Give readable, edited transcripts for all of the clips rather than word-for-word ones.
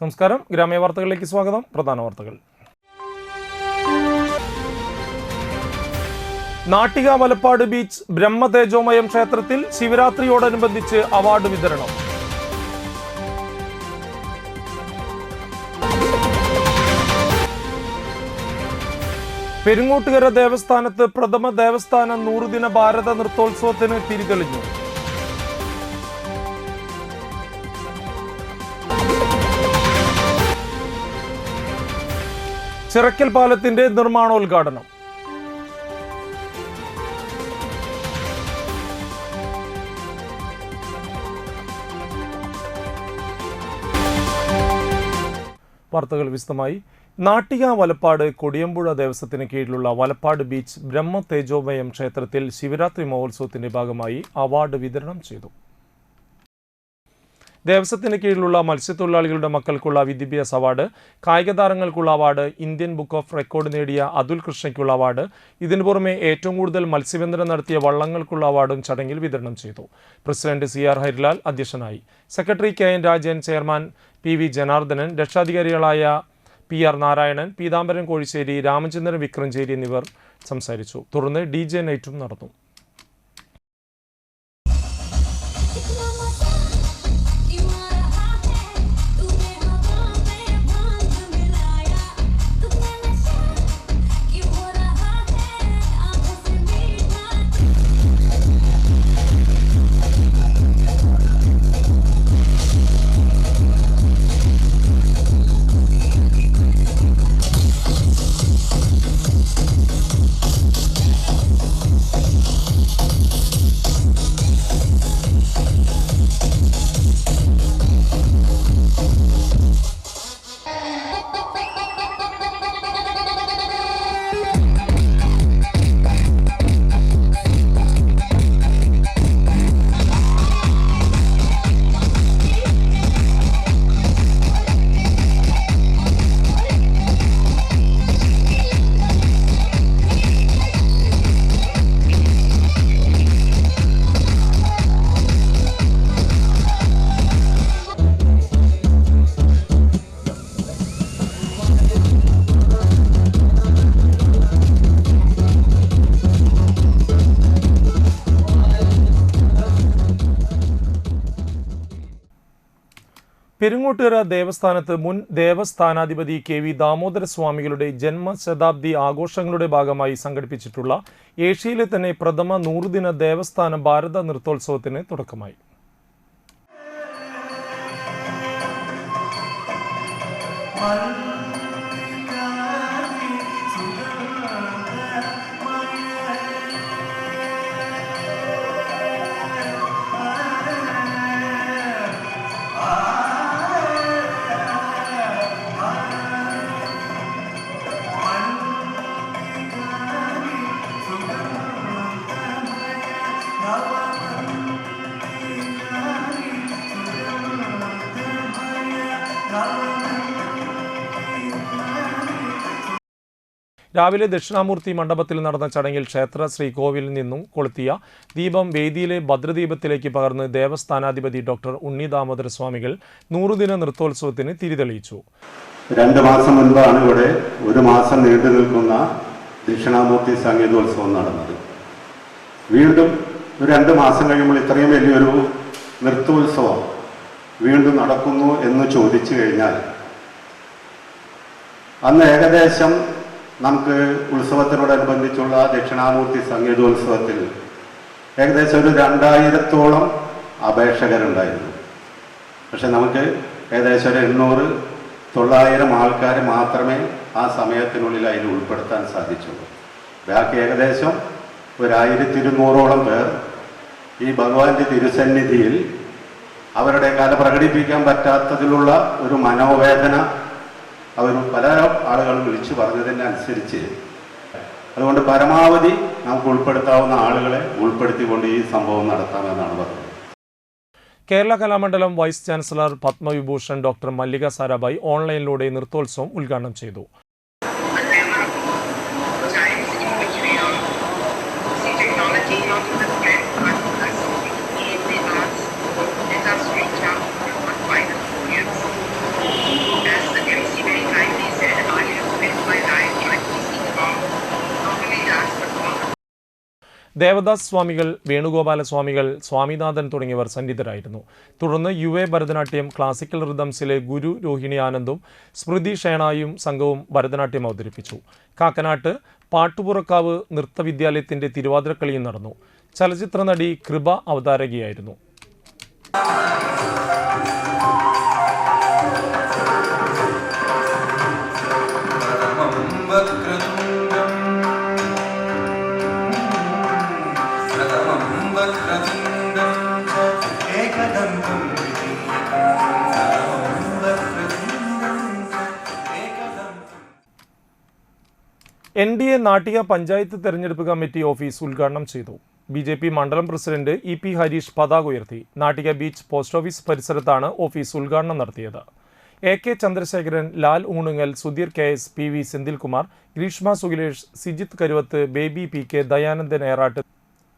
നമസ്കാരം. ഗ്രാമീയ വാർത്തകളിലേക്ക് സ്വാഗതം. പ്രധാന വാർത്തകൾ. നാട്ടിക വലപ്പാട് ബീച്ച് ബ്രഹ്മതേജോമയം ക്ഷേത്രത്തിൽ ശിവരാത്രിയോടനുബന്ധിച്ച് അവാർഡ് വിതരണം. പെരിങ്ങോട്ടുകര ദേവസ്ഥാനത്ത് പ്രഥമ ദേവസ്ഥാന 100 ദിന ഭാരത നൃത്തോത്സവത്തിന് തിരിതെളിഞ്ഞു. ചിറക്കൽ പാലത്തിന്റെ നിർമ്മാണോദ്ഘാടനം. വാർത്തകൾ വിശദമായി. നാട്ടിക വലപ്പാട് കൊടിയമ്പുഴ ദേവസ്വത്തിന് കീഴിലുള്ള വലപ്പാട് ബീച്ച് ബ്രഹ്മ തേജോമയം ക്ഷേത്രത്തിൽ ശിവരാത്രി മഹോത്സവത്തിന്റെ ഭാഗമായി അവാർഡ് വിതരണം ചെയ്തു. ദേവസ്വത്തിന് കീഴിലുള്ള മത്സ്യത്തൊഴിലാളികളുടെ മക്കൾക്കുള്ള വിദ്യാഭ്യാസ അവാർഡ്, കായിക താരങ്ങൾക്കുള്ള award, Indian book of record നേടിയ അതുൽ കൃഷ്ണയ്ക്കുള്ള അവാർഡ്, ഇതിനു പുറമെ ഏറ്റവും കൂടുതൽ മത്സ്യബന്ധനം നടത്തിയ വള്ളങ്ങൾക്കുള്ള അവാർഡും ചടങ്ങിൽ വിതരണം ചെയ്തു. പ്രസിഡന്റ് CR ഹരിലാൽ അധ്യക്ഷനായി. Secretary KN Rajan, chairman PV Janardhanan, രക്ഷാധികാരികളായ PR നാരായണൻ, പീതാംബരൻ കോഴിശ്ശേരി, രാമചന്ദ്രൻ വിക്രഞ്ചേരി എന്നിവർ സംസാരിച്ചു. തുടർന്ന് DJ നൈറ്റും നടന്നു. പെരിങ്ങോട്ടുകര ദേവസ്ഥാനത്ത് മുൻ ദേവസ്ഥാനാധിപതി KV ദാമോദരസ്വാമികളുടെ ജന്മശതാബ്ദി ആഘോഷങ്ങളുടെ ഭാഗമായി സംഘടിപ്പിച്ചിട്ടുള്ള ഏഷ്യയിലെ തന്നെ പ്രഥമ 100 ദിന ദേവസ്ഥാന ഭാരത നൃത്തോത്സവത്തിന് തുടക്കമായി. രാവിലെ ദക്ഷിണാമൂർത്തി മണ്ഡപത്തിൽ നടന്ന ചടങ്ങിൽ ക്ഷേത്ര ശ്രീകോവിലിൽ നിന്നും കൊളുത്തിയ ദീപം വേദിയിലെ ഭദ്രദീപത്തിലേക്ക് പകർന്ന് ദേവസ്ഥാനാധിപതി ഡോക്ടർ ഉണ്ണി ദാമോദരസ്വാമികൾ 100 ദിന നൃത്തോത്സവത്തിന് തിരിതെളിയിച്ചു. 2 മാസം മുൻപാണ് ഇവിടെ 1 മാസം നീണ്ടു നിൽക്കുന്ന ദക്ഷിണാമൂർത്തി സംഗീതോത്സവം നടന്നത്. വീണ്ടും 2 മാസം കഴിയുമ്പോൾ ഇത്രയും വലിയൊരു നൃത്തോത്സവം വീണ്ടും നടക്കുന്നു എന്ന് ചോദിച്ചു കഴിഞ്ഞാൽ അന്ന് ഏകദേശം നമുക്ക് ഉത്സവത്തിനോടനുബന്ധിച്ചുള്ള ദക്ഷിണാമൂർത്തി സംഗീതോത്സവത്തിൽ ഏകദേശം ഒരു 2000-ഓളം അപേക്ഷകരുണ്ടായിരുന്നു. പക്ഷെ നമുക്ക് ഏകദേശം ഒരു 800-900 ആൾക്കാരെ മാത്രമേ ആ സമയത്തിനുള്ളിൽ അതിൽ ഉൾപ്പെടുത്താൻ സാധിച്ചുള്ളൂ. ബാക്കി ഏകദേശം ഒരു 1200-ഓളം പേർ ഈ ഭഗവാന്റെ തിരുസന്നിധിയിൽ അവരുടെ കല പ്രകടിപ്പിക്കാൻ പറ്റാത്തതിലുള്ള ഒരു മനോവേദന അവർ പല ആളുകളും വിളിച്ചു പറഞ്ഞതിനനുസരിച്ച് അതുകൊണ്ട് പരമാവധി നമുക്ക് ഉൾപ്പെടുത്താവുന്ന ആളുകളെ ഉൾപ്പെടുത്തിക്കൊണ്ട് ഈ സംഭവം നടത്താമെന്നാണ് പറഞ്ഞത്. Kerala Kalamandalam vice chancellor Padma Vibhushan doctor Mallika Sarabhai ഓൺലൈനിലൂടെ നൃത്തോത്സവം ഉദ്ഘാടനം ചെയ്തു. ദേവദാസ് സ്വാമികൾ, വേണുഗോപാല സ്വാമികൾ, സ്വാമിനാഥൻ തുടങ്ങിയവർ സന്നിധരായിരുന്നു. തുടർന്ന് UA ഭരതനാട്യം, ക്ലാസിക്കൽ റിതംസിലെ ഗുരു രോഹിണി ആനന്ദും സ്മൃതി ഷേണായും സംഘവും ഭരതനാട്യം അവതരിപ്പിച്ചു. കാക്കനാട്ട് പാട്ടുപുറക്കാവ് നൃത്തവിദ്യാലയത്തിന്റെ തിരുവാതിരക്കളിയും നടന്നു. ചലച്ചിത്ര നടി കൃപ അവതാരകയായിരുന്നു. NDA നാട്ടിക പഞ്ചായത്ത് തെരഞ്ഞെടുപ്പ് കമ്മിറ്റി ഓഫീസ് ഉദ്ഘാടനം ചെയ്തു. BJP മണ്ഡലം പ്രസിഡന്റ് EP ഹരീഷ് പതാക ഉയർത്തി. നാട്ടിക ബീച്ച് പോസ്റ്റ് ഓഫീസ് പരിസരത്താണ് ഓഫീസ് ഉദ്ഘാടനം നടത്തിയത്. AK Chandrasekharan, Lal Oonungal, Sudheer KS, PV Senthilkumar, Greeshma Sukhilesh, Sijith Karuvath, Baby PK, Dayanandan Erattu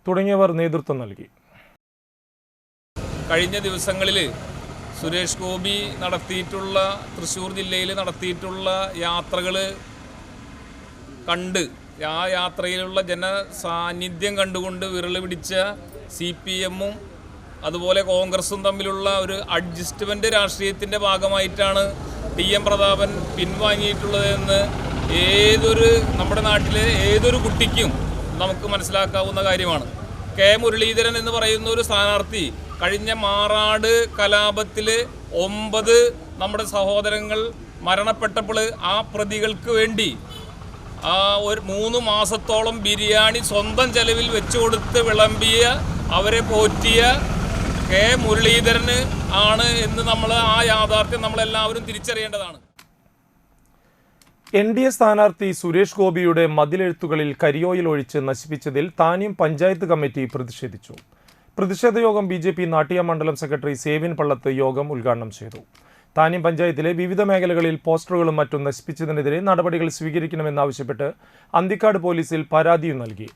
തുടങ്ങിയവർ നേതൃത്വം നൽകി. കഴിഞ്ഞ ദിവസങ്ങളിൽ സുരേഷ് ഗോപി നടത്തിയിട്ടുള്ള തൃശ്ശൂർ ജില്ലയിൽ നടത്തിയിട്ടുള്ള യാത്രകൾ കണ്ട് ആ യാത്രയിലുള്ള ജനസാന്നിധ്യം കണ്ടുകൊണ്ട് വിരൽ പിടിച്ച CPM-ഉം അതുപോലെ കോൺഗ്രസും തമ്മിലുള്ള ഒരു അഡ്ജസ്റ്റ്മെൻറ്റ് രാഷ്ട്രീയത്തിൻ്റെ ഭാഗമായിട്ടാണ് TM പ്രതാപൻ പിൻവാങ്ങിയിട്ടുള്ളതെന്ന് നമ്മുടെ നാട്ടിലെ ഏതൊരു കുട്ടിക്കും നമുക്ക് മനസ്സിലാക്കാവുന്ന കാര്യമാണ്. K. മുരളീധരൻ എന്ന് പറയുന്ന ഒരു സ്ഥാനാർത്ഥി കഴിഞ്ഞ മാറാട് കലാപത്തിൽ 9 നമ്മുടെ സഹോദരങ്ങൾ മരണപ്പെട്ടപ്പോൾ ആ പ്രതികൾക്ക് വേണ്ടി ഒരു 3 മാസത്തോളം ബിരിയാണി സ്വന്തം ചെലവിൽ വെച്ചു കൊടുത്ത് വിളമ്പിയ, അവരെ പോറ്റിയ K. മുരളീധരന് ആണ് എന്ന് ആ യാഥാർത്ഥ്യം നമ്മളെല്ലാവരും തിരിച്ചറിയേണ്ടതാണ്. NDA സ്ഥാനാർത്ഥി സുരേഷ് ഗോപിയുടെ മതിലെഴുത്തുകളിൽ കരിയോയിൽ ഒഴിച്ച് നശിപ്പിച്ചതിൽ താന്യം പഞ്ചായത്ത് കമ്മിറ്റി പ്രതിഷേധിച്ചു. പ്രതിഷേധ യോഗം BJP നാട്ടിക മണ്ഡലം സെക്രട്ടറി സേവിൻ പള്ളത്ത് യോഗം ഉദ്ഘാടനം ചെയ്തു. താന്യം പഞ്ചായത്തിലെ വിവിധ മേഖലകളിൽ പോസ്റ്ററുകളും മറ്റും നശിപ്പിച്ചതിനെതിരെ നടപടികൾ സ്വീകരിക്കണമെന്നാവശ്യപ്പെട്ട് അന്തിക്കാട് പോലീസിൽ പരാതിയും നൽകി.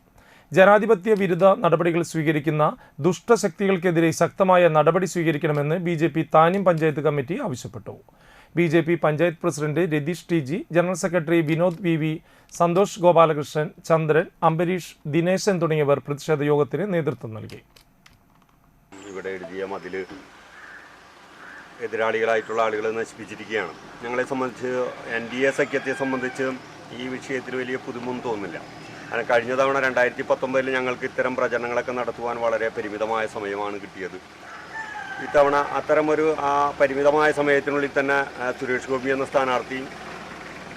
ജനാധിപത്യ വിരുദ്ധ നടപടികൾ സ്വീകരിക്കുന്ന ദുഷ്ടശക്തികൾക്കെതിരെ ശക്തമായ നടപടി സ്വീകരിക്കണമെന്ന് BJP താന്യം പഞ്ചായത്ത് കമ്മിറ്റി ആവശ്യപ്പെട്ടു. BJP panchayat president Ratheesh TG, general secretary Vinod VV, Santhosh Gopalakrishnan, Chandran, Ambareesh, Dineshan തുടങ്ങിയവർ പ്രതിഷേധ യോഗത്തിന് നേതൃത്വം നൽകി. ഇവിടെ എഴുതിയ മതിൽ എതിരാളികളായിട്ടുള്ള ആളുകൾ നശിപ്പിച്ചിരിക്കുകയാണ്. ഞങ്ങളെ സംബന്ധിച്ച് NDA സഖ്യത്തെ സംബന്ധിച്ച് ഈ വിഷയത്തിൽ വലിയ പുതുമൊന്നും തോന്നുന്നില്ല. കാരണം കഴിഞ്ഞ തവണ 2019 ഞങ്ങൾക്ക് ഇത്തരം പ്രചരണങ്ങളൊക്കെ നടത്തുവാൻ വളരെ പരിമിതമായ സമയമാണ് കിട്ടിയത്. ഇത്തവണ അത്തരമൊരു പരിമിതമായ സമയത്തിനുള്ളിൽ തന്നെ സുരേഷ് ഗോപി എന്ന സ്ഥാനാർത്ഥി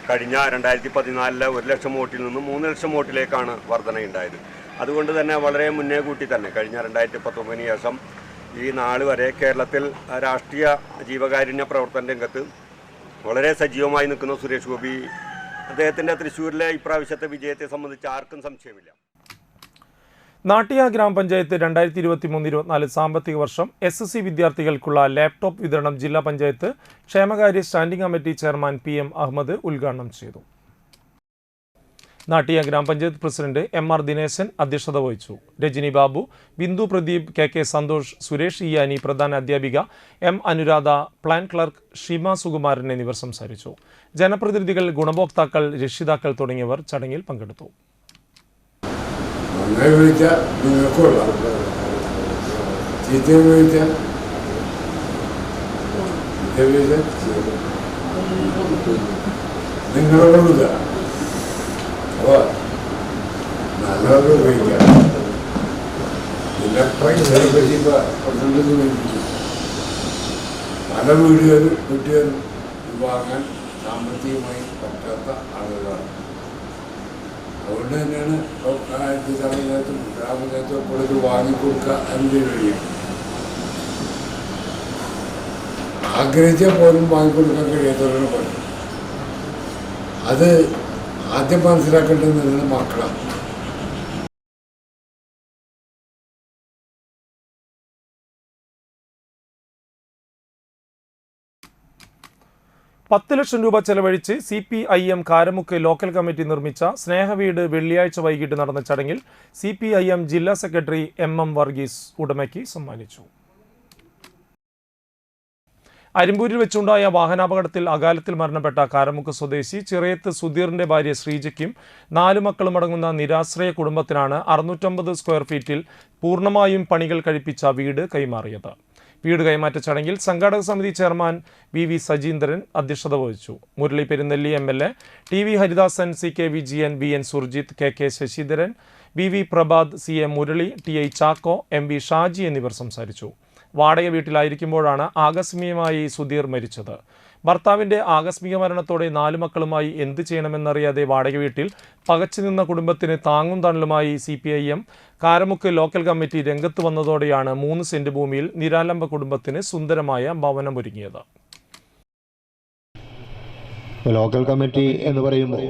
കഴിഞ്ഞ 2014 1 ലക്ഷം വോട്ടിൽ നിന്ന് 3 ലക്ഷം വോട്ടിലേക്കാണ് വർധനയുണ്ടായത്. അതുകൊണ്ട് തന്നെ വളരെ മുന്നേ കൂട്ടി തന്നെ കഴിഞ്ഞ 2019 ശേഷം ഈ നാൾ വരെ കേരളത്തിൽ രാഷ്ട്രീയ ജീവകാരുണ്യ പ്രവർത്തന രംഗത്ത് വളരെ സജീവമായി നിൽക്കുന്ന സുരേഷ് ഗോപി, അദ്ദേഹത്തിൻ്റെ തൃശ്ശൂരിലെ ഇപ്രാവശ്യത്തെ വിജയത്തെ സംബന്ധിച്ച് ആർക്കും സംശയമില്ല. നാട്ടിക ഗ്രാമപഞ്ചായത്ത് 2023-24 സാമ്പത്തിക വർഷം SSC വിദ്യാർത്ഥികൾക്കുള്ള ലാപ്ടോപ്പ് വിതരണം ജില്ലാ പഞ്ചായത്ത് ക്ഷേമകാര്യ standing committee chairman PM Ahmed ഉദ്ഘാടനം ചെയ്തു. നാട്ടിക ഗ്രാമപഞ്ചായത്ത് പ്രസിഡന്റ് MR ദിനേശൻ അധ്യക്ഷത വഹിച്ചു. രജനി ബാബു, ബിന്ദു പ്രദീപ്, KK സന്തോഷ്, സുരേഷ് ഇയാനി, പ്രധാന അധ്യാപിക M Anuradha, plan clerk Shima Sukumaran എന്നിവർ സംസാരിച്ചു. ജനപ്രതിനിധികൾ, ഗുണഭോക്താക്കൾ, രക്ഷിതാക്കൾ തുടങ്ങിയവർ ചടങ്ങിൽ പങ്കെടുത്തു. നല്ലത് ഉപയോഗിക്കാം. ഇലക്ട്രിക് പല വീട്ടുകാരും വാങ്ങാൻ സാമ്പത്തികമായി പറ്റാത്ത ആളുകളാണ്. അതുകൊണ്ട് തന്നെയാണ് ഗ്രാമപഞ്ചായത്ത് കൊടുത്ത് വാങ്ങിക്കൊടുക്കുക എന്നതിന് കഴിയും. ആഗ്രഹിച്ചാൽ പോലും വാങ്ങിക്കൊടുക്കാൻ കഴിയാത്തവരാണ് പറ്റും. അത് ആദ്യം മനസ്സിലാക്കേണ്ടത് മക്കളാണ്. 10 ലക്ഷം രൂപ ചെലവഴിച്ച് CPIM കാരമുക്ക് ലോക്കൽ കമ്മിറ്റി നിർമ്മിച്ച സ്നേഹവീട് വെള്ളിയാഴ്ച വൈകിട്ട് നടന്ന ചടങ്ങിൽ CPIM ജില്ലാ സെക്രട്ടറി MM വർഗീസ് ഉടമയ്ക്ക് സമ്മാനിച്ചു. അരിമ്പൂരിൽ വെച്ചുണ്ടായ വാഹനാപകടത്തിൽ അകാലത്തിൽ മരണപ്പെട്ട കാരമുക്ക് സ്വദേശി ചിറയത്ത് സുധീറിന്റെ ഭാര്യ ശ്രീജയ്ക്കും 4 മക്കളും അടങ്ങുന്ന നിരാശ്രയ കുടുംബത്തിനാണ് 650 സ്ക്വയർ ഫീറ്റിൽ പൂർണ്ണമായും പണികൾ കഴിപ്പിച്ച വീട് കൈമാറിയത്. വീട് കൈമാറ്റ ചടങ്ങിൽ സംഘാടക സമിതി ചെയർമാൻ വി സജീന്ദ്രൻ അധ്യക്ഷത വഹിച്ചു. Murali Perunnelli MLA, TV Haridasan, CK Vijayan, BN Surjit, KK Sasidharan, BV Prabhat, CA Murali, TI Chacko, MV Shaji എന്നിവർ സംസാരിച്ചു. വാടക വീട്ടിലായിരിക്കുമ്പോഴാണ് ആകസ്മികമായി സുധീർ മരിച്ചത്. ഭർത്താവിൻ്റെ ആകസ്മിക മരണത്തോടെ 4 മക്കളുമായി എന്ത് ചെയ്യണമെന്നറിയാതെ വാടക വീട്ടിൽ പകച്ചു നിന്ന കുടുംബത്തിന് താങ്ങും തണലുമായി CPIM കാരമുക്ക് ലോക്കൽ കമ്മിറ്റി രംഗത്ത് വന്നതോടെയാണ് 3 സെന്റ് ഭൂമിയിൽ നിരാലംബ കുടുംബത്തിന് സുന്ദരമായ ഭവനമൊരുങ്ങിയത്. ലോക്കൽ കമ്മിറ്റി എന്ന് പറയുമ്പോൾ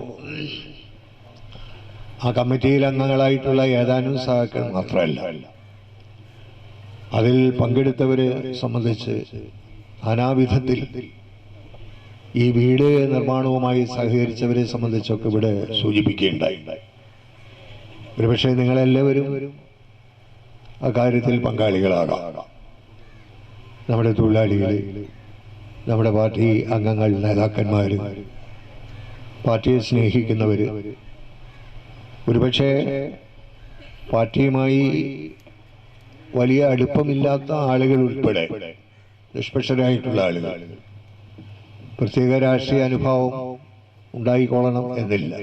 ആ കമ്മിറ്റിയിൽ അംഗങ്ങളായിട്ടുള്ള ഏതാനും സഹാക്കൾ മാത്രമല്ല, അതിൽ പങ്കെടുത്തവരെ സംബന്ധിച്ച് നാനാവിധത്തിൽ ഈ വീട് നിർമ്മാണവുമായി സഹകരിച്ചവരെ സംബന്ധിച്ചൊക്കെ ഇവിടെ സൂചിപ്പിക്കുകയുണ്ടായി. ഒരുപക്ഷെ നിങ്ങളെല്ലാവരും അക്കാര്യത്തിൽ പങ്കാളികളാകാം. നമ്മുടെ തൊഴിലാളികൾ, നമ്മുടെ പാർട്ടി അംഗങ്ങൾ, നേതാക്കന്മാർ, പാർട്ടിയെ സ്നേഹിക്കുന്നവർ, ഒരുപക്ഷെ പാർട്ടിയുമായി വലിയ അടുപ്പമില്ലാത്ത ആളുകൾ ഉൾപ്പെടെ നിഷ്പക്ഷരായിട്ടുള്ള ആളുകൾ, പ്രത്യേക രാഷ്ട്രീയ അനുഭവം ഉണ്ടായിക്കൊള്ളണം എന്നില്ല.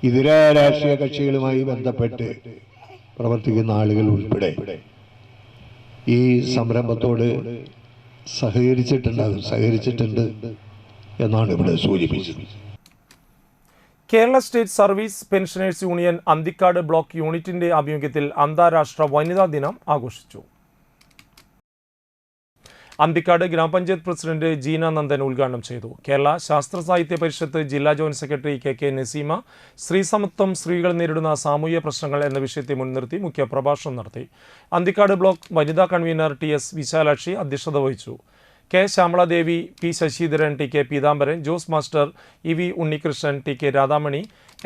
ഇതര രാഷ്ട്രീയ കക്ഷികളുമായി ബന്ധപ്പെട്ട് പ്രവർത്തിക്കുന്ന ആളുകൾ ഉൾപ്പെടെ ഈ സംരംഭത്തോട് സഹകരിച്ചിട്ടുണ്ട് എന്നാണ് ഇവിടെ സൂചിപ്പിച്ചത്. Kerala state service pensioners union Anthikad block യൂണിറ്റിന്റെ ആഭിമുഖ്യത്തിൽ അന്താരാഷ്ട്ര വനിതാ ദിനം ആഘോഷിച്ചു. അന്തിക്കാട് ഗ്രാമപഞ്ചായത്ത് പ്രസിഡന്റ് ജീന നന്ദൻ ഉദ്ഘാടനം ചെയ്തു. കേരള ശാസ്ത്ര സാഹിത്യ പരിഷത്ത് ജില്ലാ ജോയിന്റ് സെക്രട്ടറി KK നസീമ സ്ത്രീസമത്വം, സ്ത്രീകൾ നേരിടുന്ന സാമൂഹ്യ പ്രശ്നങ്ങൾ എന്ന വിഷയത്തെ മുൻനിർത്തി മുഖ്യ പ്രഭാഷണം നടത്തി. അന്തിക്കാട് ബ്ലോക്ക് വനിതാ കൺവീനർ TS വിശാലാക്ഷി അധ്യക്ഷത വഹിച്ചു. K Shyamala Devi, P Sasidharan, TK Peethambaran, Jose master, EV Unnikrishnan, TK Radhamani,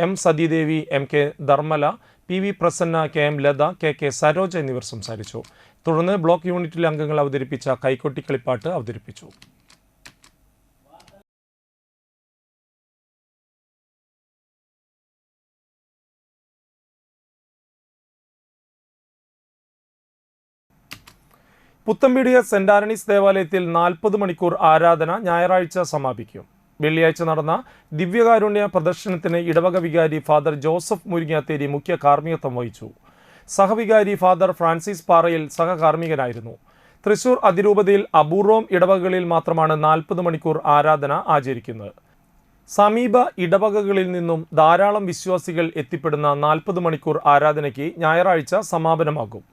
M Sathidevi, MK ധർമ്മല, PV Prasanna, KM Latha, KK Saroja എന്നിവർ സംസാരിച്ചു. തുടർന്ന് ബ്ലോക്ക് യൂണിറ്റിലെ അംഗങ്ങൾ അവതരിപ്പിച്ച കൈകൊട്ടിക്കളിപ്പാട്ട് അവതരിപ്പിച്ചു. പുത്തമ്പീടിയ സെന്റ് ആന്റണീസ് ദേവാലയത്തിൽ 40 മണിക്കൂർ ആരാധന ഞായറാഴ്ച സമാപിക്കും. വെള്ളിയാഴ്ച നടന്ന ദിവ്യകാരുണ്യ പ്രദർശനത്തിന് ഇടവക വികാരി ഫാദർ ജോസഫ് മുരിങ്ങാത്തേരി മുഖ്യ കാർമ്മികത്വം വഹിച്ചു. സഹവികാരി ഫാദർ ഫ്രാൻസിസ് പാറയിൽ സഹകാർമ്മികനായിരുന്നു. തൃശൂർ അതിരൂപതയിൽ അപൂർവം ഇടവകകളിൽ മാത്രമാണ് 40 മണിക്കൂർ ആരാധന ആചരിക്കുന്നത്. സമീപ ഇടവകകളിൽ നിന്നും ധാരാളം വിശ്വാസികൾ എത്തിപ്പെടുന്ന 40 മണിക്കൂർ ആരാധനയ്ക്ക് ഞായറാഴ്ച സമാപനമാകും.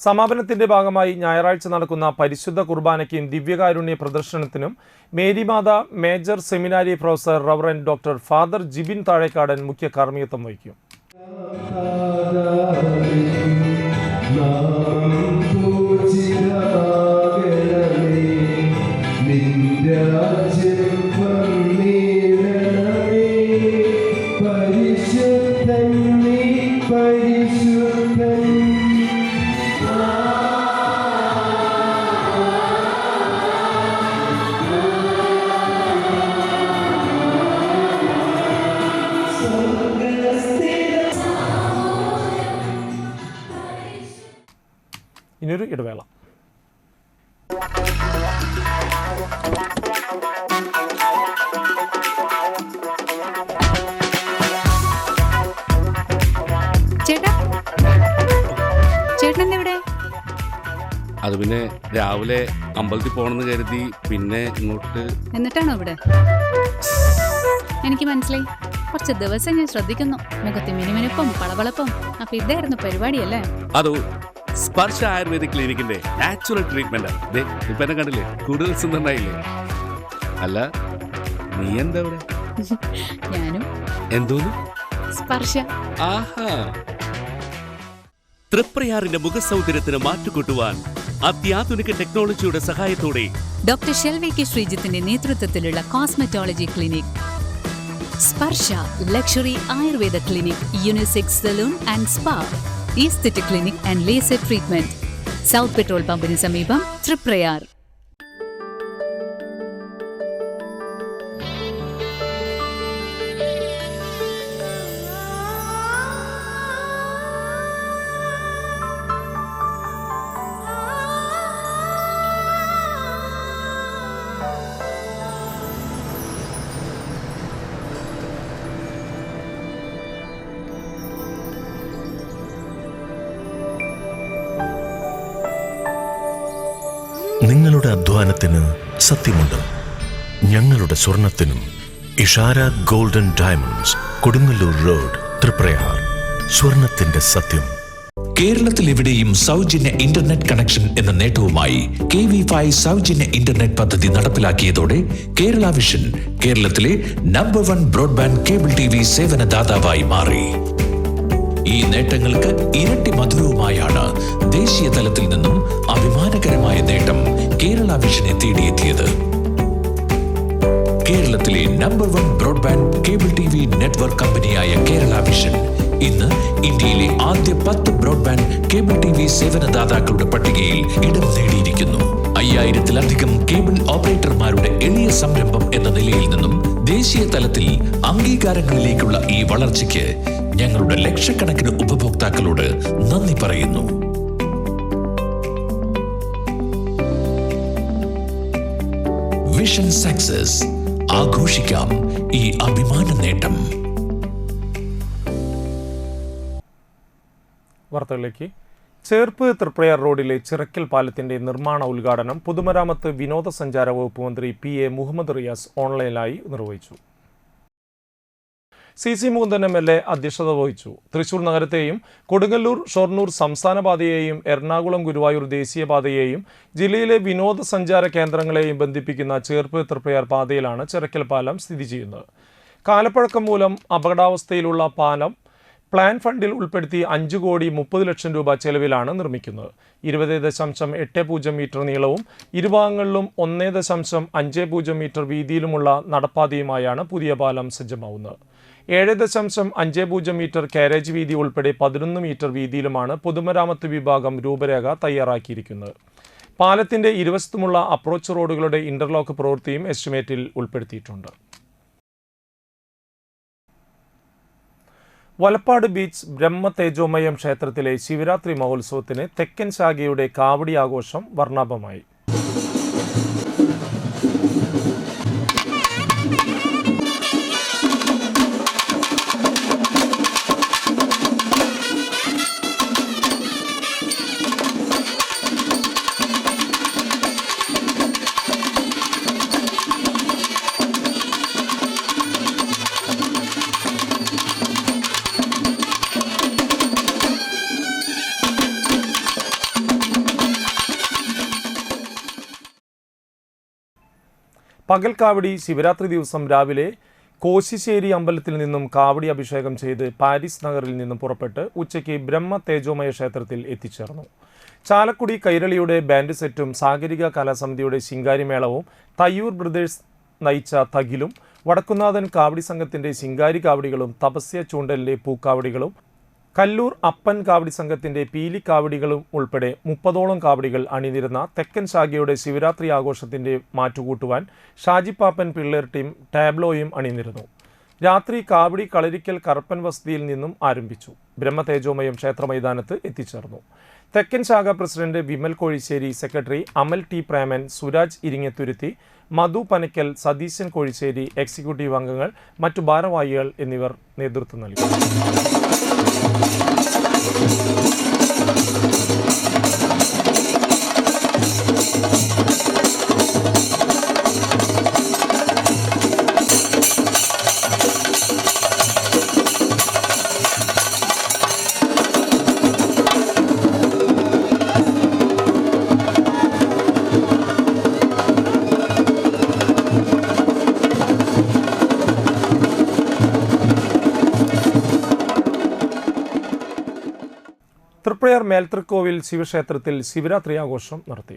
സമാപനത്തിന്റെ ഭാഗമായി ഞായറാഴ്ച നടക്കുന്ന പരിശുദ്ധ കുർബാനയ്ക്കും ദിവ്യകാരുണ്യ പ്രദർശനത്തിനും Marymatha major seminary professor reverend doctor father Jibin Thazhekadan മുഖ്യ കാർമ്മികത്വം വഹിക്കും. ഇനിയൊരു ഇടവേള. അത് പിന്നെ രാവിലെ അമ്പലത്തിൽ പോകണമെന്ന് കരുതി പിന്നെ ഇങ്ങോട്ട്. എന്നിട്ടാണോ ഇവിടെ? എനിക്ക് മനസ്സിലായി. കുറച്ച് ദിവസം ഞാൻ ശ്രദ്ധിക്കുന്നു. മുഖത്ത് മിനുമിനുപ്പം പളവളപ്പം. അപ്പൊ ഇതായിരുന്നു പരിപാടിയല്ലേ? അതോ സ്പർശ ആയുർവേദിക് ക്ലിനിക്കിന്റെ നാച്ചുറൽ ട്രീറ്റ്മെന്റ്. ഇപ്പൊ എന്നെ കണ്ടില്ലേ, കൂടുതൽ സുന്ദരനായില്ലേ? അല്ല, നീ എന്താ ഇവിടെ? ഞാനും. എന്തോന്നു? സ്പർശ. ആഹാ. തൃപ്രയാറിന്റെ മുഖസൗന്ദര്യത്തിന് മാറ്റുകൂട്ടുവാൻ അത്യാധുനിക ടെക്നോളജിയുടെ സഹായത്തോടെ ഡോക്ടർ ഷെൽവി കെ ശ്രീജിത്തിന്റെ നേതൃത്വത്തിലുള്ള cosmetology clinic Sparsha luxury Ayurveda clinic, unisex salon and spa, aesthetic clinic and laser treatment, south petrol പമ്പിന് സമീപം തൃപ്രയാർ. നിങ്ങളുടെ അധ്വാനത്തിന് സത്യമുണ്ട്. ഞങ്ങളുടെ സ്വർണത്തിനും. Ishara golden diamonds, Kodungallur road, Triprayar. സ്വർണത്തിന്റെ സത്യം. കേരളത്തിൽ എവിടെയും സൗജന്യ ഇന്റർനെറ്റ് കണക്ഷൻ എന്ന നേട്ടവുമായി KV5 സൗജന്യ ഇന്റർനെറ്റ് പദ്ധതി നടപ്പിലാക്കിയതോടെ കേരള വിഷൻ കേരളത്തിലെ നമ്പർ 1 ബ്രോഡ്ബാൻഡ് കേബിൾ TV സേവനദാതാവായി മാറി. ഈ നേട്ടങ്ങൾക്ക് ഇരട്ടി മധുരവുമായാണ് ദേശീയ തലത്തിൽ നിന്നും അഭിമാനകരമായ നേട്ടം കേരള വിഷനെ തേടിയെത്തിയത്. കേരളത്തിലെ number 1 broadband cable TV network കമ്പനിയായ കേരള വിഷൻ ഇന്ന് ഇന്ത്യയിലെ ആദ്യ 10 ബ്രോഡ്ബാൻഡ് കേബിൾ TV സേവനദാതാക്കളുടെ പട്ടികയിൽ ഇടം നേടിയിരിക്കുന്നു. 5000-ലധികം കേബിൾ ഓപ്പറേറ്റർമാരുടെ എളിയ സംരംഭം എന്ന നിലയിൽ നിന്നും ദേശീയ തലത്തിൽ അംഗീകാരങ്ങളിലേക്കുള്ള ഈ വളർച്ചയ്ക്ക് ഞങ്ങളുടെ ലക്ഷക്കണക്കിന് ഉപഭോക്താക്കളോട് നന്ദി പറയുന്നു. Vision success. ആഘോഷിക്കാം ഈ അഭിമാന നേട്ടം. വാർത്തകളിലേക്ക്. ചേർപ്പ് തൃപ്രയാർ റോഡിലെ ചിറക്കൽ പാലത്തിന്റെ നിർമ്മാണ ഉദ്ഘാടനം പൊതുമരാമത്ത് വിനോദസഞ്ചാര വകുപ്പ് മന്ത്രി PA മുഹമ്മദ് റിയാസ് ഓൺലൈനായി നിർവഹിച്ചു. CC മുകുന്ദൻ MLA അധ്യക്ഷത വഹിച്ചു. തൃശൂർ നഗരത്തെയും കൊടുങ്ങല്ലൂർ ഷൊർണൂർ സംസ്ഥാന പാതയെയും എറണാകുളം ഗുരുവായൂർ ദേശീയപാതയെയും ജില്ലയിലെ വിനോദസഞ്ചാര കേന്ദ്രങ്ങളെയും ബന്ധിപ്പിക്കുന്ന ചേർപ്പ് തൃപ്രയാർ പാതയിലാണ് ചിറക്കൽ പാലം സ്ഥിതി ചെയ്യുന്നത്. കാലപ്പഴക്കം മൂലം അപകടാവസ്ഥയിലുള്ള പാലം പ്ലാൻ ഫണ്ടിൽ ഉൾപ്പെടുത്തി 5 കോടി 30 ലക്ഷം രൂപ ചെലവിലാണ് നിർമ്മിക്കുന്നത്. 20.80 മീറ്റർ നീളവും ഇരുഭാഗങ്ങളിലും 1.50 മീറ്റർ വീതിയിലുമുള്ള നടപ്പാതയുമായാണ് പുതിയ പാലം സജ്ജമാവുന്നത്. 7.50 മീറ്റർ കാരേജ് വീതി ഉൾപ്പെടെ 11 മീറ്റർ വീതിയിലുമാണ് പൊതുമരാമത്ത് വിഭാഗം രൂപരേഖ തയ്യാറാക്കിയിരിക്കുന്നത്. പാലത്തിന്റെ ഇരുവശത്തുമുള്ള അപ്രോച്ച് റോഡുകളുടെ ഇന്റർലോക്ക് പ്രവൃത്തിയും എസ്റ്റിമേറ്റിൽ ഉൾപ്പെടുത്തിയിട്ടുണ്ട്. വലപ്പാട് ബീച്ച് ബ്രഹ്മ തേജോമയം ക്ഷേത്രത്തിലെ ശിവരാത്രി മഹോത്സവത്തിന് തെക്കൻ ശാഖയുടെ കാവടി ആഘോഷം വർണ്ണാഭമായി. പകൽ കാവടി ശിവരാത്രി ദിവസം രാവിലെ കോശിശ്ശേരി അമ്പലത്തിൽ നിന്നും കാവടി അഭിഷേകം ചെയ്ത് പാരീസ് നഗറിൽ നിന്നും പുറപ്പെട്ട് ഉച്ചയ്ക്ക് ബ്രഹ്മ തേജോമയ ക്ഷേത്രത്തിൽ എത്തിച്ചേർന്നു. ചാലക്കുടി കൈരളിയുടെ ബാൻഡ് സെറ്റും സാഗരിക കലാസമിതിയുടെ ശിങ്കാരിമേളവും തയ്യൂർ ബ്രദേഴ്സ് നയിച്ച തകിലും വടക്കുന്നാഥൻ കാവടി സംഘത്തിന്റെ ശിങ്കാരി കാവടികളും തപസ്യ ചൂണ്ടലിലെ പൂക്കാവടികളും കല്ലൂർ അപ്പൻ കാവടി സംഘത്തിന്റെ പീലി കാവടികളും ഉൾപ്പെടെ 30ഓളം കാവടികൾ അണിനിരുന്ന തെക്കൻ ശാഖയുടെ ശിവരാത്രി ആഘോഷത്തിന്റെ മാറ്റുകൂട്ടുവാൻ ഷാജിപ്പാപ്പൻ പിള്ളേർ ടീം ടാബ്ലോയും അണിനിരുന്നു. രാത്രി കാവടി കളരിക്കൽ കറുപ്പൻ വസതിയിൽ നിന്നും ആരംഭിച്ചു. ബ്രഹ്മതേജോമയം ക്ഷേത്ര മൈതാനത്ത് എത്തിച്ചേർന്നു. തെക്കൻ ശാഖ പ്രസിഡന്റ് വിമൽ കോഴിശ്ശേരി, സെക്രട്ടറി അമൽ ടി പ്രേമൻ, സുരാജ് ഇരിങ്ങത്തുരുത്തി, മധു പനക്കൽ, സതീശൻ കോഴിശ്ശേരി, എക്സിക്യൂട്ടീവ് അംഗങ്ങൾ, മറ്റു ഭാരവാഹികൾ എന്നിവർ നേതൃത്വം നൽകി. തൃപ്രയാർ മേൽത്തൃക്കോവിൽ ശിവക്ഷേത്രത്തിൽ ശിവരാത്രി ആഘോഷം നടത്തി.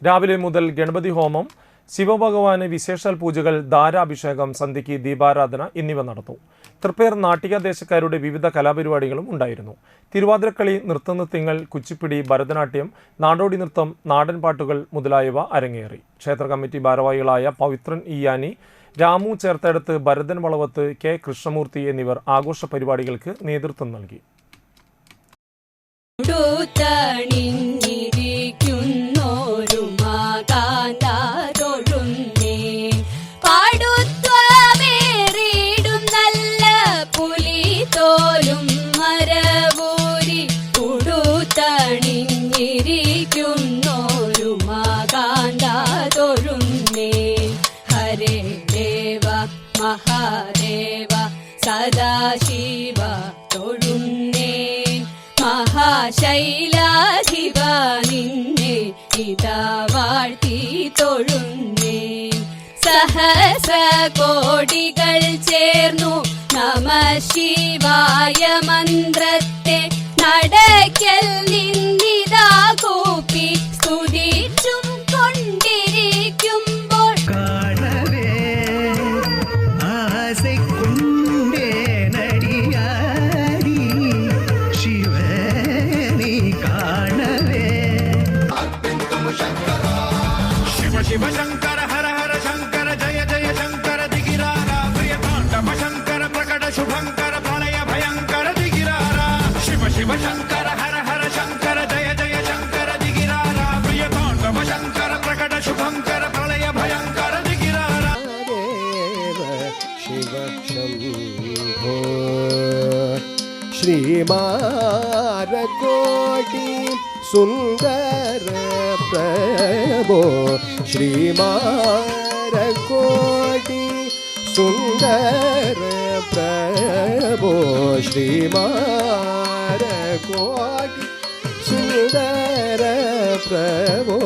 രാവിലെ മുതൽ ഗണപതി ഹോമം, ശിവഭഗവാന് വിശേഷാൽ പൂജകൾ, ധാരാഭിഷേകം, സന്ധ്യയ്ക്ക് ദീപാരാധന എന്നിവ നടന്നു. തൃപ്രയാർ നാട്ടികദേശക്കാരുടെ വിവിധ കലാപരിപാടികളും ഉണ്ടായിരുന്നു. തിരുവാതിരക്കളി, നൃത്തനൃത്യങ്ങൾ, കുച്ചിപ്പിടി, ഭരതനാട്യം, നാടോടി നൃത്തം, നാടൻ പാട്ടുകൾ മുതലായവ അരങ്ങേറി. ക്ഷേത്ര കമ്മിറ്റി ഭാരവാഹികളായ പവിത്രൻ ഇയാനി, രാമു ചേർത്തടത്ത്, ഭരതൻ വളവത്ത്, K കൃഷ്ണമൂർത്തി എന്നിവർ ആഘോഷ പരിപാടികൾക്ക് നേതൃത്വം നൽകി. മരവൂരി കൊടുത്തണിഞ്ഞിരിക്കുന്നോരു ശൈലാധിപ നിന്നെ ഇതാ വാഴ്ത്തി തൊഴുന്നേ. സഹസ്രകോടികൾ ചേർന്നു നമ ശിവായ മന്ത്രത്തെ നടക്കൽ നിന്നിതാ കൂപ്പി സ്തുതിച്ചും കൊണ്ടിരിക്കുമ്പോൾ शिव शंकर हर हर शंकर जय जय शंकर दिगिरारा प्रियतांडव शंकर प्रकट शुभंकर प्रलय भयंकर दिगिरारा शिव शिव शंकर हर हर शंकर जय जय शंकर दिगिरारा प्रियतांडव शंकर प्रकट शुभंकर प्रलय भयंकर दिगिरारा देव शिव शंभो श्रीमारकोटि सुंदर प्रभो श्रीमारकोटि सुंदर प्रभो श्रीमारकोटि सुंदर प्रभो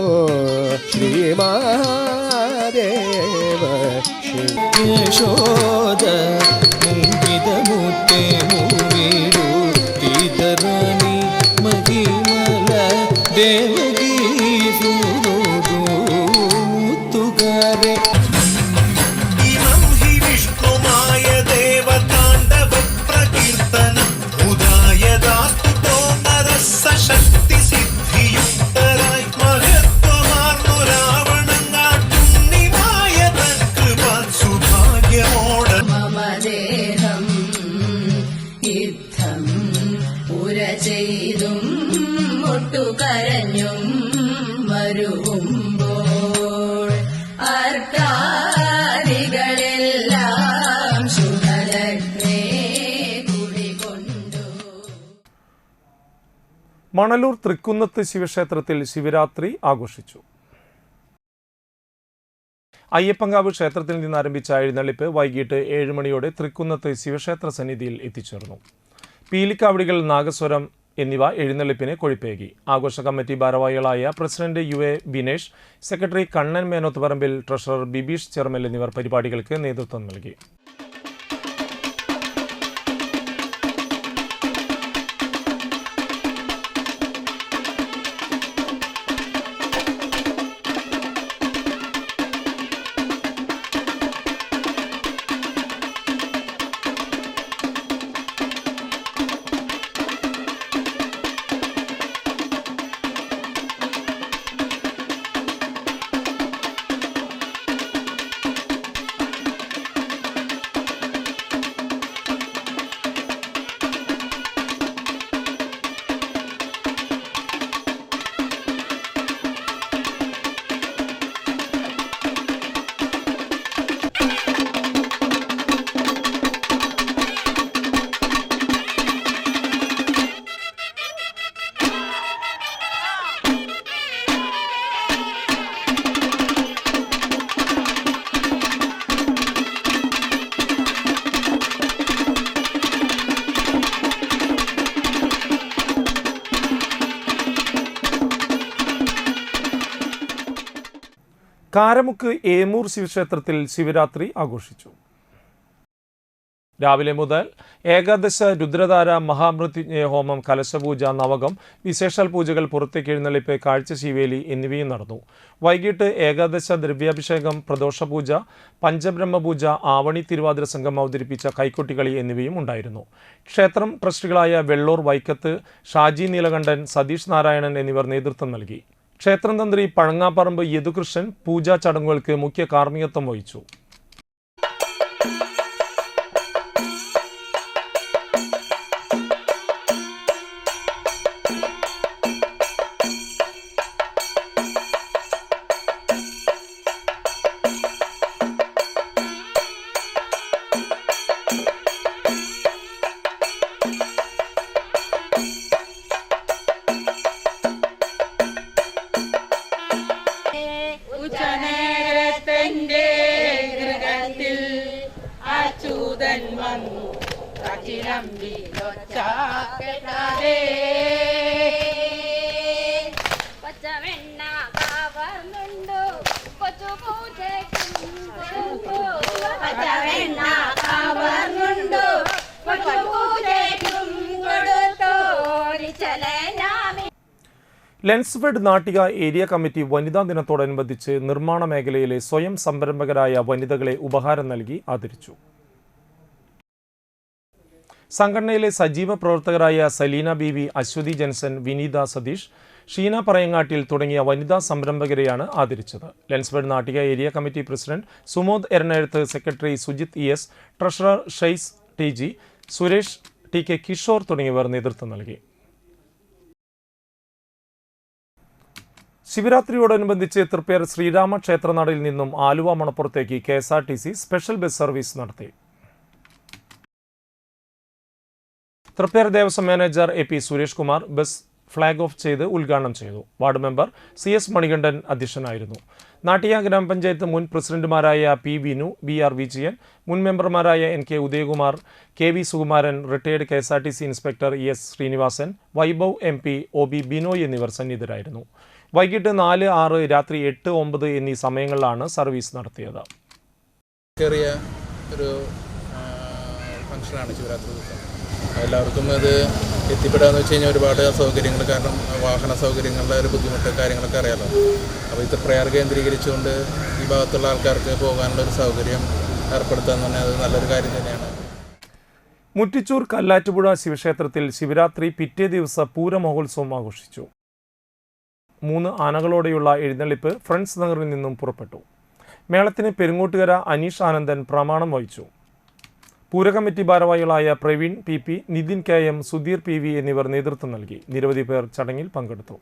श्रीमादेव शिव यशोद मुंगिदमुत्ते मूवीडु तीतराणि महिमल देवगी सुरोडु मुत्तुगारे इमं हि विष्णुमाय देवताण्डव प्रकीर्तनं उदायदास्तुतो नरस्स शक्ति सिद्धियुक्तराय महत्वमार्ന്നു രാവണങ്ങാട്ടുണ്ണിമായ തൻ കൃപ സുഭാഗ്യമോട മമ ദേഹം യുദ്ധം ഉര ചെയ്തും ഒട്ടുകരഞ്ഞും വരുമ്പോൾ അർക്കാദികളെല്ലാം ശുഭലഗ്നേ കുടികൊണ്ടു. മണലൂർ തൃക്കുന്നത്ത് ശിവക്ഷേത്രത്തിൽ ശിവരാത്രി ആഘോഷിച്ചു. അയ്യപ്പങ്കാവ് ക്ഷേത്രത്തിൽ നിന്ന് ആരംഭിച്ച എഴുന്നള്ളിപ്പ് വൈകിട്ട് 7 മണിയോടെ തൃക്കുന്നത്ത് ശിവക്ഷേത്ര സന്നിധിയിൽ എത്തിച്ചേർന്നു. പീലിക്കാവടികൾ, നാഗസ്വരം എന്നിവ എഴുന്നള്ളിപ്പിന് കൊഴുപ്പേകി. ആഘോഷ കമ്മിറ്റി ഭാരവാഹികളായ president UA Binesh, secretary Kannan Menothuparambil, treasurer Bibeesh Chermal എന്നിവർ പരിപാടികൾക്ക് നേതൃത്വം നൽകി. കാരമുക്ക് ഏമൂർ ശിവക്ഷേത്രത്തിൽ ശിവരാത്രി ആഘോഷിച്ചു. രാവിലെ മുതൽ ഏകാദശ രുദ്രധാര മഹാമൃത്യുഞ്ജയ ഹോമം, കലശപൂജ, നവകം, വിശേഷാൽ പൂജകൾ, പുറത്തേക്ക് എഴുന്നള്ളിപ്പ്, കാഴ്ച ശീവേലി എന്നിവയും നടന്നു. വൈകിട്ട് ഏകാദശ ദ്രവ്യാഭിഷേകം, പ്രദോഷപൂജ, പഞ്ചബ്രഹ്മപൂജ, ആവണി തിരുവാതിര സംഘം അവതരിപ്പിച്ച കൈക്കൊട്ടികളി എന്നിവയും ഉണ്ടായിരുന്നു. ക്ഷേത്രം ട്രസ്റ്റികളായ വെള്ളൂർ വൈക്കത്ത്, ഷാജി നീലകണ്ഠൻ, സതീഷ് നാരായണൻ എന്നിവർ നേതൃത്വം നൽകി. ക്ഷേത്രം തന്ത്രി പഴങ്ങാപ്പറമ്പ് യദുകൃഷ്ണൻ പൂജാ ചടങ്ങുകൾക്ക് മുഖ്യ കാർമ്മികത്വം വഹിച്ചു. ഉച്ചനേരത്തിന്റെ ഗൃഹത്തിൽ അച്യുതൻ വന്നു കച്ചിലമ്പി ഒച്ച കേട്ടാതെ പച്ചവെണ്ണ കവർന്നുണ്ടു പൂജയ്ക്കും കൊടുത്തോരിച്ചലനാമി. ലെൻസ്ഫെഡ് നാട്ടിക ഏരിയ കമ്മിറ്റി വനിതാ ദിനത്തോടനുബന്ധിച്ച് നിർമ്മാണ മേഖലയിലെ സ്വയം സംരംഭകരായ വനിതകളെ ഉപഹാരം നൽകി ആദരിച്ചു. സംഘടനയിലെ സജീവ പ്രവർത്തകരായ സലീന ബീവി, അശ്വതി ജൻസൺ, വിനീത സതീഷ്, ഷീന പറയങ്ങാട്ടിൽ തുടങ്ങിയ വനിതാ സംരംഭകരെയാണ് ആദരിച്ചത്. Lensfed Nattika area committee president Sumod എറണാകുളത്ത്, secretary Sujith ES, treasurer Shais TG, Suresh TK Kishore തുടങ്ങിയവർ നേതൃത്വം നൽകി. ശിവരാത്രിയോടനുബന്ധിച്ച് തൃപ്പേർ ശ്രീരാമ ക്ഷേത്രനടയിൽ നിന്നും ആലുവ മണപ്പുറത്തേക്ക് KSRTC സ്പെഷ്യൽ ബസ് സർവീസ് നടത്തി. Thripper Devaswom manager AP Suresh Kumar bus flag off ചെയ്ത് ഉദ്ഘാടനം ചെയ്തു. വാർഡ് മെമ്പർ CS മണികണ്ഠൻ അധ്യക്ഷനായിരുന്നു. നാട്ടിക ഗ്രാമപഞ്ചായത്ത് മുൻ പ്രസിഡന്റുമാരായ P വിനു, BR വിജയൻ, മുൻ മെമ്പർമാരായ NK Udayakumar, KV Sukumaran, retired KSRTC inspector ES Srinivasan, Vaibhav MP, OB Binoy എന്നിവർ സന്നിഹിതരായിരുന്നു. വൈകിട്ട് 4, 6, രാത്രി 8, 9 എന്നീ സമയങ്ങളിലാണ് സർവീസ് നടത്തിയത്. ചെറിയ ഒരു ഫംഗ്ഷനാണ് ശിവരാത്രി ദിവസം. എല്ലാവർക്കും ഇത് എത്തിപ്പെടാന്ന് വെച്ച് കഴിഞ്ഞാൽ ഒരുപാട് അസൗകര്യങ്ങൾ, കാരണം വാഹന സൗകര്യങ്ങളുടെ ഒരു ബുദ്ധിമുട്ട് കാര്യങ്ങളൊക്കെ അറിയാലോ. അപ്പോൾ ഇത് പ്രയർ കേന്ദ്രീകരിച്ചുകൊണ്ട് ഈ ഭാഗത്തുള്ള ആൾക്കാർക്ക് പോകാനുള്ള ഒരു സൗകര്യം ഏർപ്പെടുത്താന്ന് പറഞ്ഞാൽ അത് നല്ലൊരു കാര്യം തന്നെയാണ്. മുറ്റിച്ചൂർ കല്ലാറ്റുപുഴ ശിവക്ഷേത്രത്തിൽ ശിവരാത്രി പിറ്റേ ദിവസ പൂരമഹോത്സവം ആഘോഷിച്ചു. 3 ആനകളോടെയുള്ള എഴുന്നള്ളിപ്പ് ഫ്രണ്ട്സ് നഗറിൽ നിന്നും പുറപ്പെട്ടു. മേളത്തിന് പെരുങ്ങോട്ടുകര അനീഷ് ആനന്ദൻ പ്രമാണം വഹിച്ചു. പൂരകമ്മിറ്റി ഭാരവാഹികളായ Praveen PP, Nitin KM, Sudheer PV എന്നിവർ നേതൃത്വം നൽകി. നിരവധി പേർ ചടങ്ങിൽ പങ്കെടുത്തു.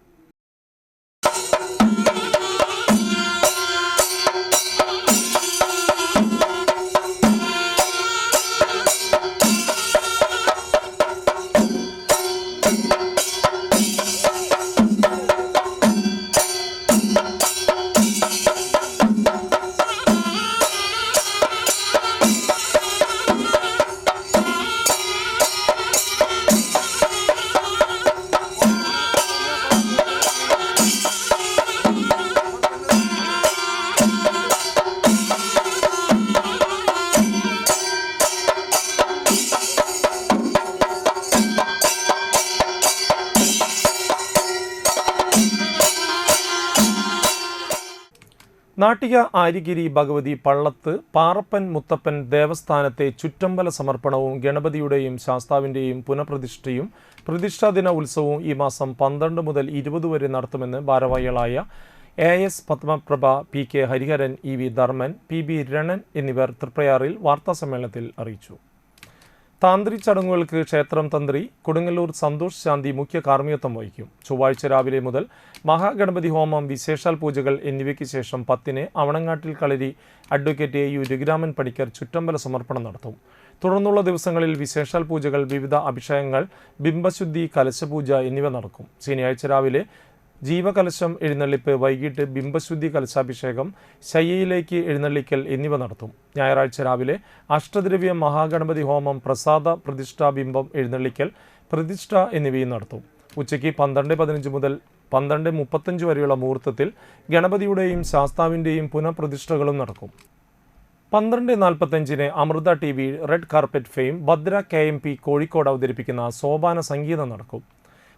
നാട്ടിക ആര്യഗിരി ഭഗവതി പള്ളത്ത് പാറപ്പൻ മുത്തപ്പൻ ദേവസ്ഥാനത്തെ ചുറ്റമ്പല സമർപ്പണവും ഗണപതിയുടെയും ശാസ്താവിൻ്റെയും പുനഃപ്രതിഷ്ഠയും പ്രതിഷ്ഠാദിന ഉത്സവവും ഈ മാസം 12 മുതൽ 20 വരെ നടത്തുമെന്ന് ഭാരവാഹികളായ AS Padmaprabha, PK Hariharan, EV Dharman, PB രണൻ എന്നിവർ തൃപ്രയാറിൽ വാർത്താസമ്മേളനത്തിൽ അറിയിച്ചു. താന്ത്രി ചടങ്ങുകൾക്ക് ക്ഷേത്രം തന്ത്രി കൊടുങ്ങല്ലൂർ സന്തോഷ് ശാന്തി മുഖ്യ കാർമ്മികത്വം വഹിക്കും. ചൊവ്വാഴ്ച രാവിലെ മുതൽ മഹാഗണപതി ഹോമം, വിശേഷാൽ പൂജകൾ എന്നിവയ്ക്ക് ശേഷം 10-ന് അവണങ്ങാട്ടിൽ കളരി അഡ്വക്കേറ്റ് AU രഘുരാമൻ പണിക്കർ ചുറ്റമ്പല സമർപ്പണം നടത്തും. തുടർന്നുള്ള ദിവസങ്ങളിൽ വിശേഷാൽ പൂജകൾ, വിവിധ അഭിഷേകങ്ങൾ, ബിംബശുദ്ധി, കലശപൂജ എന്നിവ നടക്കും. ശനിയാഴ്ച രാവിലെ ജീവകലശം എഴുന്നള്ളിപ്പ്, വൈകിട്ട് ബിംബശുദ്ധി കലശാഭിഷേകം, ശയ്യയിലേക്ക് എഴുന്നള്ളിക്കൽ എന്നിവ നടത്തും. ഞായറാഴ്ച രാവിലെ അഷ്ടദ്രവ്യ മഹാഗണപതി ഹോമം, പ്രസാദ പ്രതിഷ്ഠ, ബിംബം എഴുന്നള്ളിക്കൽ, പ്രതിഷ്ഠ എന്നിവയും നടത്തും. ഉച്ചയ്ക്ക് 12:15 മുതൽ 12:35 വരെയുള്ള മുഹൂർത്തത്തിൽ ഗണപതിയുടെയും ശാസ്താവിൻ്റെയും പുനഃപ്രതിഷ്ഠകളും നടക്കും. 12:45-ന് Amrita TV red carpet fame Bhadra KMP Kozhikode അവതരിപ്പിക്കുന്ന സോപാന സംഗീതം നടക്കും.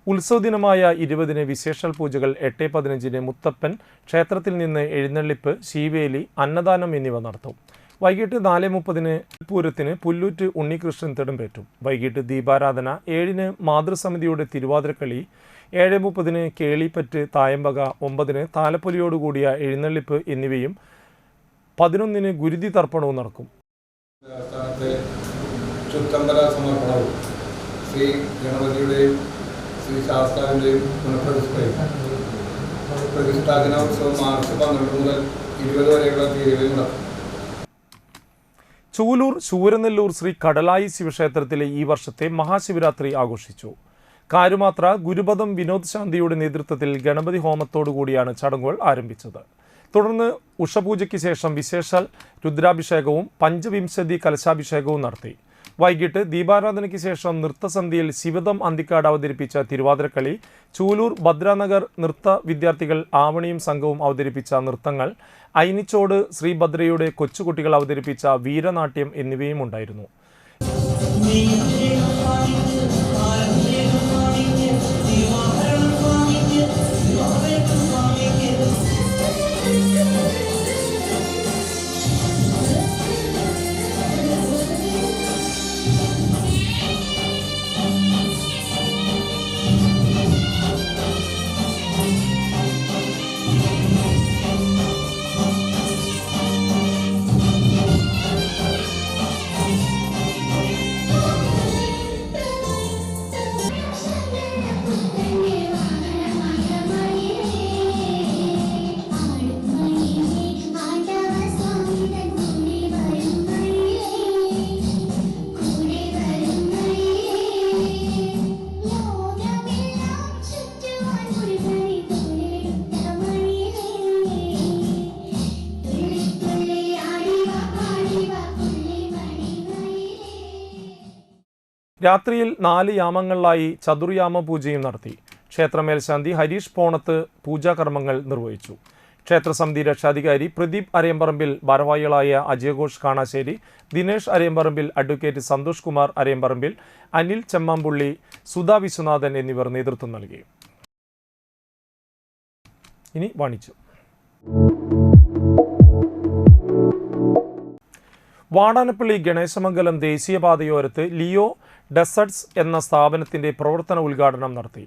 ഉത്സവ ദിനമായ 20-ന് വിശേഷാൽ പൂജകൾ, 8:15-ന് മുത്തപ്പൻ ക്ഷേത്രത്തിൽ നിന്ന് എഴുന്നള്ളിപ്പ്, ശീവേലി, അന്നദാനം എന്നിവ നടത്തും. വൈകിട്ട് 4:30-ന് പൂരത്തിന് പുല്ലൂറ്റ് ഉണ്ണികൃഷ്ണൻ തിടമ്പേറ്റും. വൈകിട്ട് ദീപാരാധന, 7-ന് മാതൃസമിതിയുടെ തിരുവാതിരക്കളി, 7:30-ന് കേളിപ്പറ്റ് തായമ്പക, 9-ന് താലപ്പൊലിയോടുകൂടിയ എഴുന്നള്ളിപ്പ് എന്നിവയും 11-ന് ഗുരുതി തർപ്പണവും നടക്കും. ചുറ്റമ്പല സമർപ്പണവും ശ്രീ ഗണപതിയുടെയും ശ്രീ ശാസ്താവിൻ്റെയും പുനഃപ്രതിഷ്ഠയും പ്രതിഷ്ഠാ ദിനോത്സവം മാർച്ച് 12 മുതൽ 20 വരെയുള്ള തീയതികളിൽ നടക്കും. ചൂലൂർ ശൂരനെല്ലൂർ ശ്രീ കടലായി ശിവക്ഷേത്രത്തിലെ ഈ വർഷത്തെ മഹാശിവരാത്രി ആഘോഷിച്ചു. കാരുമാത്ര ഗുരുപദം വിനോദ് ശാന്തിയുടെ നേതൃത്വത്തിൽ ഗണപതി ഹോമത്തോടുകൂടിയാണ് ചടങ്ങുകൾ ആരംഭിച്ചത്. തുടർന്ന് ഉഷപൂജയ്ക്ക് ശേഷം വിശേഷാൽ രുദ്രാഭിഷേകവും പഞ്ചവിംശതി കലശാഭിഷേകവും നടത്തി. വൈകിട്ട് ദീപാരാധനയ്ക്ക് ശേഷം നൃത്തസന്ധ്യയിൽ ശിവദം അന്തിക്കാട് അവതരിപ്പിച്ച തിരുവാതിരക്കളി, ചൂലൂർ ഭദ്രാനഗർ നൃത്ത വിദ്യാർത്ഥികൾ ആവണിയും സംഘവും അവതരിപ്പിച്ച നൃത്തങ്ങൾ, ഐനിച്ചോട് ശ്രീഭദ്രയുടെ കൊച്ചുകുട്ടികൾ അവതരിപ്പിച്ച വീരനാട്യം എന്നിവയും ഉണ്ടായിരുന്നു. രാത്രിയിൽ 4 യാമങ്ങളിലായി ചതുർയാമ പൂജയും നടത്തി. ക്ഷേത്ര മേൽശാന്തി ഹരീഷ് പോണത്ത് പൂജാകർമ്മങ്ങൾ നിർവഹിച്ചു. ക്ഷേത്രസമിതി രക്ഷാധികാരി പ്രദീപ് അരയമ്പറമ്പിൽ, ഭാരവാഹികളായ അജയഘോഷ് കാണാശ്ശേരി, ദിനേഷ് അരയമ്പറമ്പിൽ, അഡ്വക്കേറ്റ് സന്തോഷ് കുമാർ അരയമ്പറമ്പിൽ, അനിൽ ചെമ്മാമ്പുള്ളി, സുധാ വിശ്വനാഥൻ എന്നിവർ നേതൃത്വം നൽകി. ഇനി വാണിജ്യം. വാടാനപ്പള്ളി ഗണേശമംഗലം ദേശീയപാതയോരത്ത് ലിയോ ഡെസർട്സ് എന്ന സ്ഥാപനത്തിന്റെ പ്രവർത്തന ഉദ്ഘാടനം നടത്തി.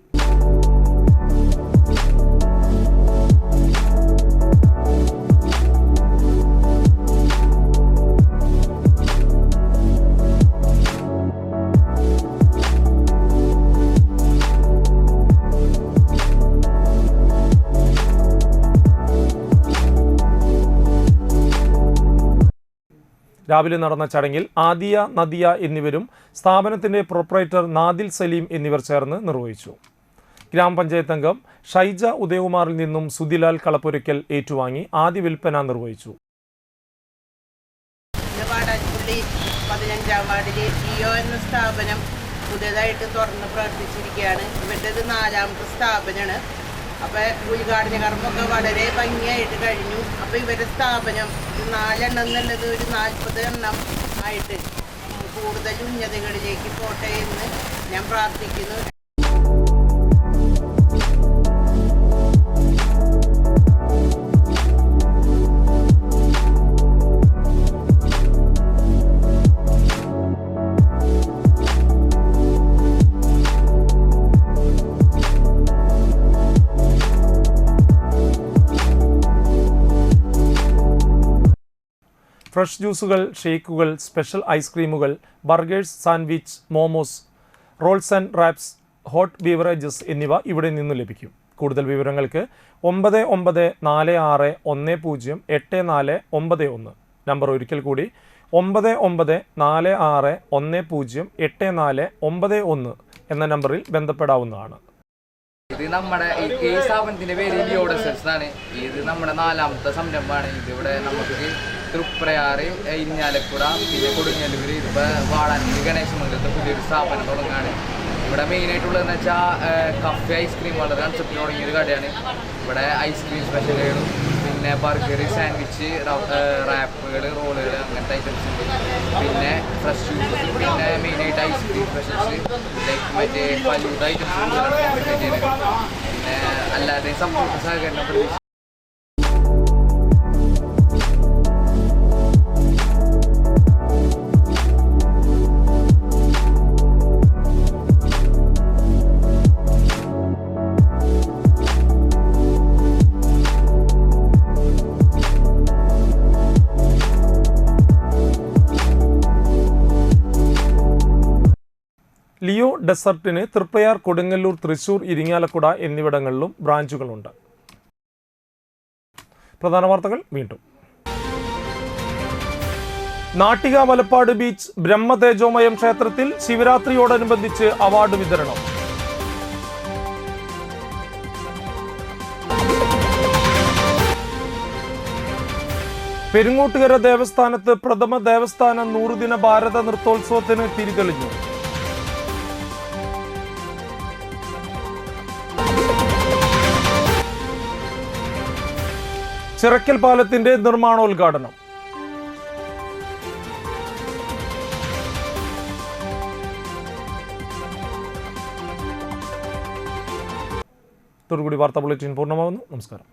രാവിലെ നടന്ന ചടങ്ങിൽ ആദിയ, നദിയ എന്നിവരും സ്ഥാപനത്തിന്റെ പ്രൊപ്പറേറ്റർ നാദിൽ സലീം എന്നിവർ ചേർന്ന് നിർവഹിച്ചു. ഗ്രാമപഞ്ചായത്ത് അംഗം ഷൈജ ഉദയകുമാറിൽ നിന്നും സുധിലാൽ കളപ്പുരയ്ക്കൽ ഏറ്റുവാങ്ങി ആദ്യ വിൽപ്പന നിർവഹിച്ചു. വാടാനപ്പള്ളി 15-ാം വാർഡിലെ ലിയോ എന്ന സ്ഥാപനം പുതിയതായിട്ട് തുറന്ന് പ്രവർത്തിച്ചിരിക്കുകയാണ്. ഇവരുടേത് 4ാമത്തെ സ്ഥാപനമാണ്. അപ്പോൾ ഉദ്ഘാടന കർമ്മമൊക്കെ വളരെ ഭംഗിയായിട്ട് കഴിഞ്ഞു. അപ്പോൾ ഇവരുടെ സ്ഥാപനം 4 എണ്ണം എന്നുള്ളത് ഒരു 40 എണ്ണം ആയിട്ട് കൂടുതൽ ഉന്നതങ്ങളിലേക്ക് പോട്ടെ എന്ന് ഞാൻ പ്രാർത്ഥിക്കുന്നു. ഫ്രഷ് ജ്യൂസുകൾ, ഷേക്കുകൾ, സ്പെഷ്യൽ ഐസ്ക്രീമുകൾ, burgers, sandwich, momos, rolls and wraps, hot beverages എന്നിവ ഇവിടെ നിന്ന് ലഭിക്കും. കൂടുതൽ വിവരങ്ങൾക്ക് 9946108491. നമ്പർ ഒരിക്കൽ കൂടി 9946108491 എന്ന നമ്പറിൽ ബന്ധപ്പെടാവുന്നതാണ്. ഇത് നമ്മുടെ ഈ സ്ഥാപനത്തിൻ്റെ പേര് ലിയോ ഡെസർട്സ് ആണ്. ഇത് നമ്മുടെ 4ാമത്തെ സംരംഭമാണ്. ഇതിവിടെ നമുക്ക് തൃപ്രയാർ, ഇരിഞ്ഞാലക്കുട, പിന്നെ കൊടുങ്ങല്ലൂർ, ഇതിപ്പോൾ വാടാനപ്പള്ളി ഗണേശമംഗലത്തെ പുതിയൊരു സ്ഥാപനം തുടങ്ങുകയാണ്. ഇവിടെ മെയിനായിട്ടുള്ളതെന്ന് വെച്ചാൽ കഫേ ഐസ്ക്രീം വളരെ കൺസെപ്റ്റ് തുടങ്ങിയൊരു കടയാണ്. ഇവിടെ ഐസ്ക്രീം സ്പെഷ്യലുകളും പിന്നെ ബർഗർ, സാൻഡ്വിച്ച്, റാപ്പുകൾ, റോളുകൾ അങ്ങനത്തെ ഐറ്റംസ് ഉണ്ട്. പിന്നെ ഫ്രഷ് ജ്യൂസ്, പിന്നെ മെയിനായിട്ട് ഐസ്ക്രീം സ്പെഷ്യൽസ്, ലൈക്ക് മറ്റേ ഫലൂദ ഐറ്റംസ് പിന്നെ അല്ലാതെ സപ്പോർട്ട് സഹകരണം പ്രതീക്ഷ. ലിയോ ഡെസർട്ടിന് തൃപ്പയാർ, കൊടുങ്ങല്ലൂർ, തൃശൂർ, ഇരിങ്ങാലക്കുട എന്നിവിടങ്ങളിലും ബ്രാഞ്ചുകളുണ്ട്. പ്രധാന വാർത്തകൾ വീണ്ടും. നാട്ടിക മലപ്പാട് ബീച്ച് ബ്രഹ്മതേജോമയം ക്ഷേത്രത്തിൽ ശിവരാത്രിയോടനുബന്ധിച്ച് അവാർഡ് വിതരണം. പെരിങ്ങോട്ടുകര ദേവസ്ഥാനത്ത് പ്രഥമ ദേവസ്ഥാന 100 ദിന ഭാരത നൃത്തോത്സവത്തിന് തിരിതെളിഞ്ഞു. ചിറക്കൽ പാലത്തിന്റെ നിർമ്മാണോദ്ഘാടനം. ഇതോടുകൂടി വാർത്താ ബുള്ളറ്റിൻ പൂർണ്ണമാകുന്നു. നമസ്കാരം.